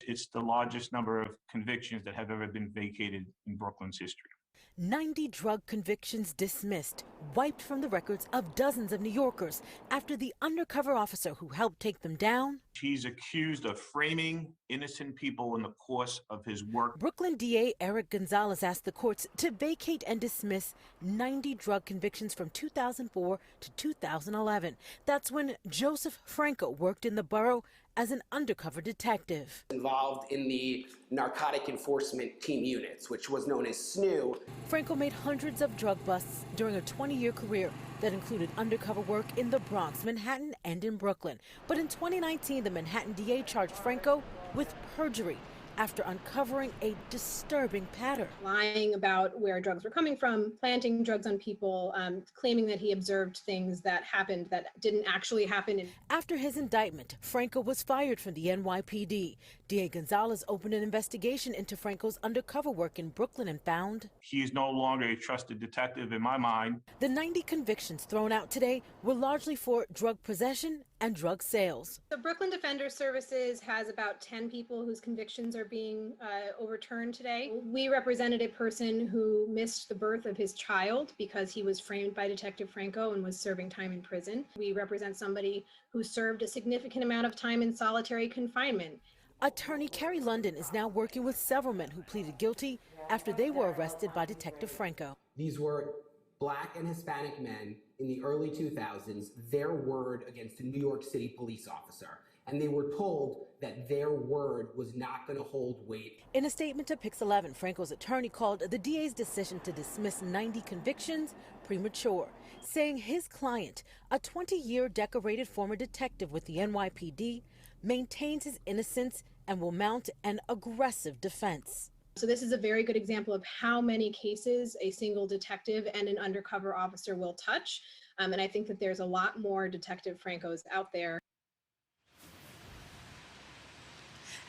It's the largest number of convictions that have ever been vacated in Brooklyn's history. 90 drug convictions dismissed, wiped from the records of dozens of New Yorkers after the undercover officer who helped take them down. He's accused of framing innocent people in the course of his work. Brooklyn DA Eric Gonzalez asked the courts to vacate and dismiss 90 drug convictions from 2004 to 2011. That's when Joseph Franco worked in the borough as an undercover detective. Involved in the narcotic enforcement team units, which was known as SNU. Franco made hundreds of drug busts during a 20-year career that included undercover work in the Bronx, Manhattan, and in Brooklyn. But in 2019, the Manhattan DA charged Franco with perjury after uncovering a disturbing pattern. Lying about where drugs were coming from, planting drugs on people, claiming that he observed things that happened that didn't actually happen. After his indictment, Franco was fired from the NYPD. DA Gonzalez opened an investigation into Franco's undercover work in Brooklyn and found He is no longer a trusted detective in my mind. the 90 convictions thrown out today were largely for drug possession and drug sales. The Brooklyn Defender Services has about 10 people whose convictions are being overturned today. We represented a person who missed the birth of his child because he was framed by Detective Franco and was serving time in prison. We represent somebody who served a significant amount of time in solitary confinement. Attorney Carrie London is now working with several men who pleaded guilty after they were arrested by Detective Franco. These were Black and Hispanic men in the early 2000s, their word against a New York City police officer. And they were told that their word was not going to hold weight. In a statement to Pix 11, Franco's attorney called the DA's decision to dismiss 90 convictions premature, saying his client, a 20-year decorated former detective with the NYPD, maintains his innocence and will mount an aggressive defense. So this is a very good example of how many cases a single detective and an undercover officer will touch. And I think that there's a lot more Detective Francos out there.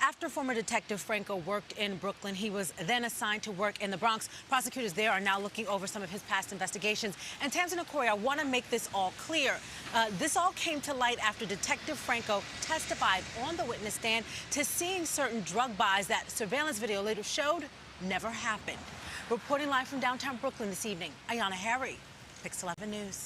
After former Detective Franco worked in Brooklyn, he was then assigned to work in the Bronx. Prosecutors there are now looking over some of his past investigations. And Tamsin Okoye, I want to make this all clear. This all came to light after Detective Franco testified on the witness stand to seeing certain drug buys that surveillance video later showed never happened. Reporting live from downtown Brooklyn this evening, Ayana Harry, Pix 11 News.